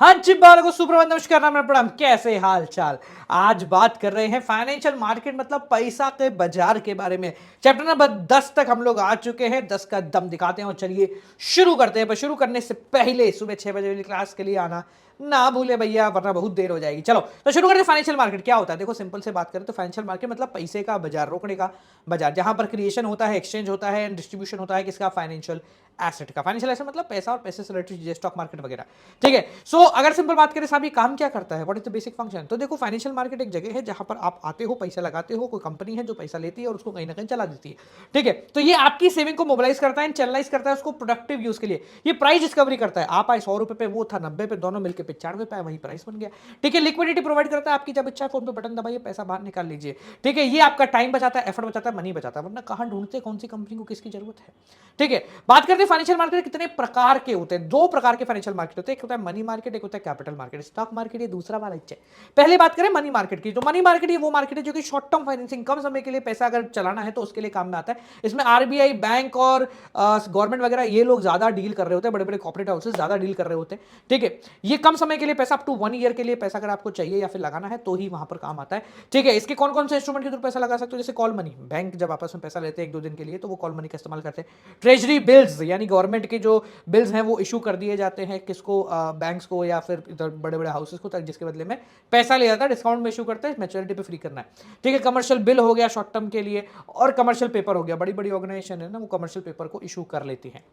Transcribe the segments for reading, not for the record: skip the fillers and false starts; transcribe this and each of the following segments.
हाँ जी, बालक को सुप्रभात, नमस्कार, राम राम, प्रणाम। कैसे हाल चाल। आज बात कर रहे हैं फाइनेंशियल मार्केट मतलब पैसा के बाजार के बारे में। चैप्टर नंबर 10 तक हम लोग आ चुके हैं। 10 का दम दिखाते हैं और चलिए शुरू करते हैं। पर शुरू करने से पहले सुबह 6 बजे वाली क्लास के लिए आना ना भूले भैया, वरना बहुत देर हो जाएगी। चलो तो शुरू करते हैं। फाइनेंशियल मार्केट क्या होता है? देखो, सिंपल से बात करें तो फाइनेंशियल मार्केट मतलब पैसे का बाजार, रोकने का बाजार, जहां पर क्रिएशन होता है, एक्सचेंज होता है, डिस्ट्रीब्यूशन होता है किसका? फाइनेंशियल एसेट का। फाइनेंशियल एसेट मतलब पैसा और पैसे से रिलेटेड चीजें, स्टॉक मार्केट वगैरह। ठीक है। सो अगर सिंपल बात करें साहब, ये काम क्या करता है, what is the basic function? तो देखो, फाइनेंशियल मार्केट एक जगह है जहां पर आप आते हो, पैसा लगाते हो, कोई कंपनी है जो पैसा लेती है और उसको कहीं ना कहीं चला देती है। ठीक है। तो ये आपकी सेविंग को मोबिलाइज करता है, चैनलाइज करता है उसको प्रोडक्टिव यूज के लिए। ये प्राइस डिस्कवरी करता है। आप आए 100 रुपए पे, वो था 90 पे, दोनों मिलकर 95 पे, वही प्राइस बन गया। ठीक है। लिक्विडिटी प्रोवाइड करता है, आपकी जब इच्छा है फोन पे बटन दबाइए, पैसा बाहर निकाल लीजिए। ठीक है। ये आपका टाइम बचाता है, एफर्ट बचाता है, मनी बचाता है, वरना कहां ढूंढते कौन सी कंपनी को किसकी जरूरत है। ठीक है। बात करते हैं फाइनेंशियल मार्केट कितने प्रकार के होते हैं। दो प्रकार के फाइनेंशियल मार्केट होते हैं, एक होता है मनी मार्केट, एक होता है कैपिटल मार्केट। स्टॉक मार्केट ये दूसरा वाला है। पहले बात करें मनी मार्केट की, तो मनी मार्केट ये वो मार्केट है जो कि शॉर्ट टर्म फाइनेंसिंग, कम समय के लिए पैसा अगर चलाना है तो उसके लिए काम में आता है। इसमें आरबीआई, बैंक और गवर्नमेंट वगैरह ये लोग ज्यादा डील कर रहे होते हैं, बड़े बड़े कॉर्पोरेट हाउसेस ज्यादा डील कर रहे होते हैं। ठीक है। ये कम समय के लिए पैसा, अप टू 1 ईयर के लिए पैसा अगर आपको चाहिए या फिर लगाना है तो ही वहां पर काम आता है। ठीक है। इसके कौन कौन से इंस्ट्रूमेंट के थ्रू पैसा लगा सकते हो? जैसे कॉल मनी, बैंक जब आपस में पैसा लेते हैं 1-2 दिन के लिए तो वो कॉल मनी का इस्तेमाल करते हैं। ट्रेजरी बिल्स यानी गवर्नमेंट के जो बिल्स हैं वो इशू कर दिए जाते हैं किसको? बैंक्स को या फिर इधर बड़े बड़े हाउसेस को, जिसके बदले में पैसा लिया जाता है, डिस्काउंट में इशू करते हैं, मैच्योरिटी पे फ्री करना है। ठीक है। कमर्शियल बिल हो गया शॉर्ट टर्म के लिए, और कमर्शियल पेपर हो गया, बड़ी बड़ी ऑर्गेनाइजेशन है ना, वो कमर्शियल पेपर को इशू कर लेती है।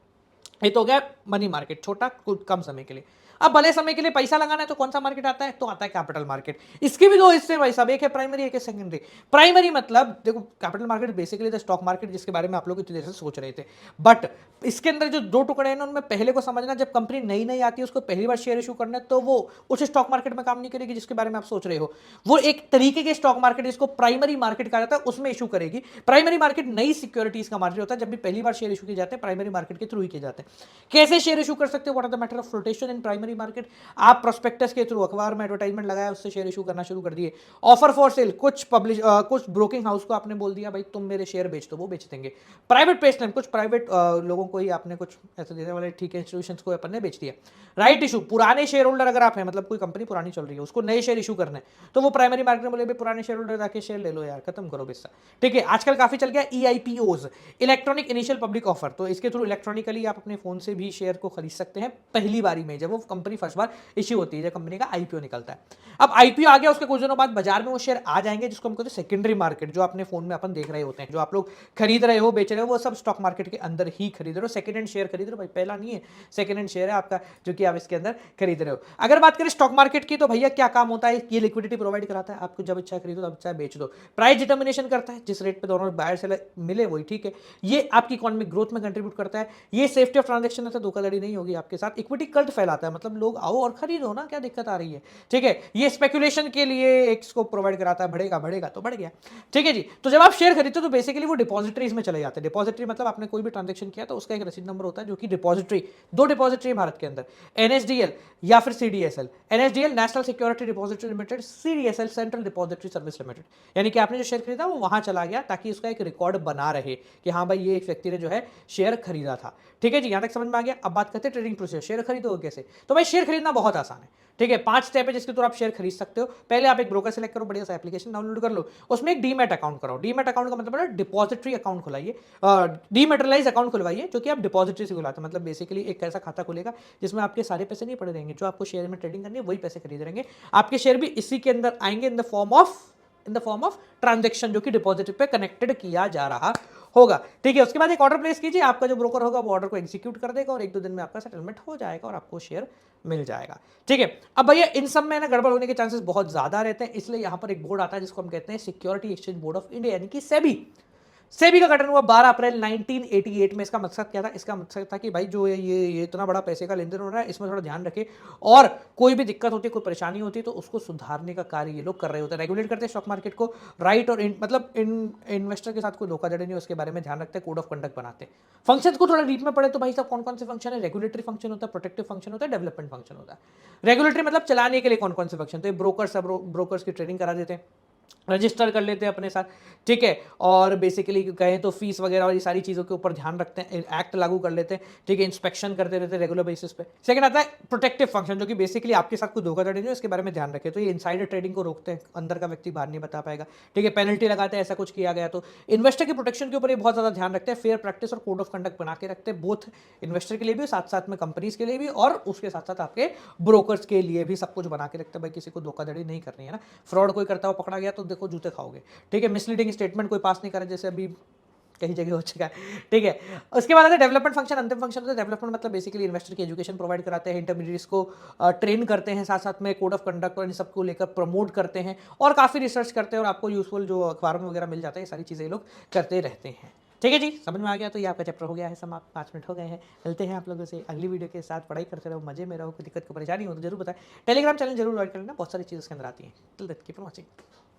ये तो हो गया मनी मार्केट, छोटा कुछ कम समय के लिए। अब भले समय के लिए पैसा लगाना है तो कौन सा मार्केट आता है? तो आता है कैपिटल मार्केट। इसके भी दो हिस्से भाई साहब, एक है प्राइमरी, एक है सेकेंडरी। प्राइमरी मतलब देखो, capital market basically the stock market जिसके बारे में आप लोग इतनी देर से सोच रहे थे। बट इसके अंदर जो दो टुकड़े हैं ना, उनमें पहले को समझना, जब कंपनी नई नई आती है उसको पहली बार शेयर इशू करना है तो वो उस स्टॉक मार्केट में काम नहीं करेगी जिसके बारे में आप सोच रहे हो। वो एक तरीके के स्टॉक मार्केट जिसको प्राइमरी मार्केट कहा जाता है उसमें इशू करेगी। प्राइमरी मार्केट नई सिक्योरिटीज का मार्केट होता है। जब भी पहली बार शेयर इशू किए जाते हैं प्राइमरी मार्केट के थ्रू ही किए जाते हैं। कैसे शेयर इशू कर सकते हो? What are the matter of flotation in primary market? आप प्रोस्पेक्टस के थ्रू, अखबार में एडवर्टाइजमेंट लगाया, उससे शेयर इशू करना शुरू कर दिए। ऑफर फॉर सेल, कुछ ब्रोकिंग हाउस को आपने बोल दिया भाई तुम मेरे शेयर बेच दो, वो बेच देंगे। प्राइवेट प्लेसमेंट, कुछ प्राइवेट लोगों को ही आपने, कुछ ऐसे देने वाले ठीक है इंस्टीट्यूशंस को अपन ने बेच दिया। राइट इशू, पुराने शेयर होल्डर अगर आप हैं, मतलब कोई कंपनी पुरानी चल रही है उसको नए शेयर इशू करने, तो वो प्राइमरी मार्केट में बोले भाई पुराने शेयर होल्डर जाके शेयर ले लो यार, खत्म करो बिस्सा। ठीक है। आजकल काफी चल गया ईआईपीओज, इलेक्ट्रॉनिक इनिशियल पब्लिक ऑफर। तो इसके थ्रू इलेक्ट्रॉनिकली आप अपने फोन से भी शेयर को खरीद सकते हैं पहली बारी में, जब वो कंपनी फर्स्ट बार इश्यू होती है, जब कंपनी का आईपीओ निकलता है। अब आईपीओ आ गया, उसके कुछ दिनों बाद बाजार में वो शेयर आ जाएंगे जिसको हम कहते हैं सेकेंडरी मार्केट, जो अपने फोन में अपन देख रहे होते हैं, जो आप लोग खरीद रहे हो, बेच रहे हो, वो सब स्टॉक मार्केट के अंदर ही खरीद रहे हो। सेकंड हैंड शेयर खरीद रहे हो भाई, पहला नहीं है, सेकंड हैंड शेयर है आपका जो कि आप इसके अंदर खरीद रहे हो। अगर बात करें स्टॉक मार्केट की, तो भैया क्या काम होता है? ये लिक्विडिटी प्रोवाइड कराता है, आपको जब इच्छा खरीदो, तब इच्छा बेच दो। प्राइस डिटर्मिनेशन करता है, जिस रेट पे दोनों बायर सेलर मिले वही ठीक है। ये आपकी इकोनॉमिक ग्रोथ में कंट्रीब्यूट करता है। ये सेफ्टी ऑफ ट्रांजेक्शन है, धोखाधड़ी नहीं होगी आपके साथ। इक्विटी कल्ट फैलाता है, मतलब लोग आओ और खरीदो ना, क्या दिक्कत आ रही है। ठीक है। ये स्पेकुलेशन के लिए एक स्कोप प्रोवाइड कराता है, बढ़ेगा बढ़ेगा तो बढ़ गया। ठीक है जी। तो जब आप शेयर खरीदते हो तो बेसिकली वो डिपॉजिटरीज में चले जाते हैं। डिपॉजिटरी मतलब आपने कोई भी ट्रांजेक्शन किया तो उसका एक रसीद नंबर होता है, जो कि डिपॉजिटरी, दो डिपॉजिटरी भारत के अंदर, एनएसडीएल या फिर CDSL. NSDL national security depository limited, CDSL central depository service limited. यानी कि आपने जो शेयर खरीदा वो वहां चला गया ताकि उसका एक रिकॉर्ड बना रहे कि हाँ भाई ये एक व्यक्ति ने जो है शेयर खरीदा था। ठीक है जी। यहां तक समझ में आ गया। अब बात करते हैं ट्रेडिंग प्रोसेस, शेयर खरीदोगे कैसे? तो भाई शेयर खरीदना बहुत आसान है। ठीक है। 5 स्टेप है जिसके थ्रू आप शेयर खरीद सकते हो। पहले आप एक ब्रोकर सेलेक्ट करो, बढ़िया सा एप्लीकेशन डाउनलोड कर लो, उसमें एक डीमैट अकाउंट कराओ। डीमैट अकाउंट का मतलब है डिपॉजिटरी अकाउंट खुलाइए, डीमेटरलाइज अकाउंट खुलवाइए, जो कि आप डिपॉजिटरी से खुलाते हैं। मतलब बेसिकली एक ऐसा खाता खुलेगा जिसमें आपके सारे पैसे नहीं पड़े रहेंगे, जो आपको शेयर में ट्रेडिंग करनी है वही पैसे खरीद रहेंगे। आपके शेयर भी इसी के अंदर आएंगे in the form of transaction, जो कि डिपॉजिटरी पे कनेक्टेड किया जा रहा होगा। ठीक है। उसके बाद एक ऑर्डर प्लेस कीजिए, आपका जो ब्रोकर होगा वो ऑर्डर को एग्जीक्यूट कर देगा और 1-2 दिन में आपका सेटलमेंट हो जाएगा और आपको शेयर मिल जाएगा। ठीक है। अब भैया इन सब में ना गड़बड़ होने के चांसेस बहुत ज्यादा रहते हैं, इसलिए यहां पर एक बोर्ड आता है जिसको हम कहते हैं security exchange board of India, यानी कि सेबी। सेबी का गठन हुआ 12 अप्रैल 1988 में। इसका मकसद क्या था? इसका मकसद था कि भाई जो ये इतना बड़ा पैसे का लेन देन हो रहा है, इसमें थोड़ा ध्यान रखे, और कोई भी दिक्कत होती है, कोई परेशानी होती है तो उसको सुधारने का कार्य ये लोग कर रहे होते हैं। रेगुलेट करते हैं स्टॉक मार्केट को, राइट, और मतलब इन्वेस्टर के साथ कोई धोखाधड़ी नहीं हो उसके बारे में ध्यान रखते हैं, कोड ऑफ कंडक्ट बनाते हैं। फंक्शन को थोड़ा डीप में पढ़े तो भाई साहब कौन कौन से फंक्शन है? रेगुलेटरी फंक्शन होता है, प्रोटेक्टिव फंक्शन होता है, डेवलपमेंट फंक्शन होता है। रेगुलेटरी मतलब चलाने के लिए कौन कौन से फंक्शन? तो ब्रोकर्स की ट्रेनिंग करा देते हैं, रजिस्टर कर लेते हैं अपने साथ, ठीक है। और बेसिकली कहें तो फीस वगैरह और ये सारी चीज़ों के ऊपर ध्यान रखते हैं, एक्ट लागू कर लेते हैं, ठीक है। इंस्पेक्शन करते रहते हैं रेगुलर बेसिस पे। सेकंड आता है प्रोटेक्टिव फंक्शन, जो कि बेसिकली आपके साथ कोई धोखाधड़ी नहीं हो इसके बारे में ध्यान रखें। तो ये इनसाइडर ट्रेडिंग को रोकते हैं, अंदर का व्यक्ति बाहर नहीं बता पाएगा, ठीक है। पेनल्टी लगाते हैं ऐसा कुछ किया गया तो। इन्वेस्टर की प्रोटेक्शन के ऊपर ये बहुत ज़्यादा ध्यान रखते हैं, फेयर प्रैक्टिस और कोड ऑफ कंडक्ट बना के रखते हैं, बोथ इन्वेस्टर के लिए भी, साथ साथ में कंपनीज के लिए भी, और उसके साथ साथ आपके ब्रोकर्स के लिए भी सब कुछ बना के रखते हैं। भाई किसी को धोखाधड़ी नहीं करनी है ना, फ्रॉड कोई करता हुआ पकड़ा गया तो देखो जूते खाओगे, ठीक है। मिसलीडिंग स्टेटमेंट कोई पास नहीं करे, जैसे अभी कई जगह हो चुका है, ठीक है। उसके बाद आता है डेवलपमेंट फंक्शन, अंतिम फंक्शन होता है डेवलपमेंट, मतलब बेसिकली इन्वेस्टर की एजुकेशन प्रोवाइड कराते हैं, इंटरमीडिएट्स को ट्रेन करते हैं, साथ साथ में कोड ऑफ कंडक्ट और इन सबको लेकर प्रमोट करते हैं, और काफ़ी रिसर्च करते हैं, और आपको यूजफुल जो अखबारों में वगैरह मिल जाता है, ये सारी चीज़ें ये लोग करते रहते हैं। ठीक है जी, समझ में आ गया। तो ये आपका चैप्टर हो गया है समाप्त, 5 मिनट हो गए हैं। मिलते हैं आप लोगों से अगली वीडियो के साथ। पढ़ाई करते रहो, मजे में रहो, कोई दिक्कत को परेशानी हो तो जरूर बताएं। टेलीग्राम चैनल जरूर ज्वाइन कर लेना, बहुत सारी चीज़ उसके अंदर आती हैं। Till that keep on watching.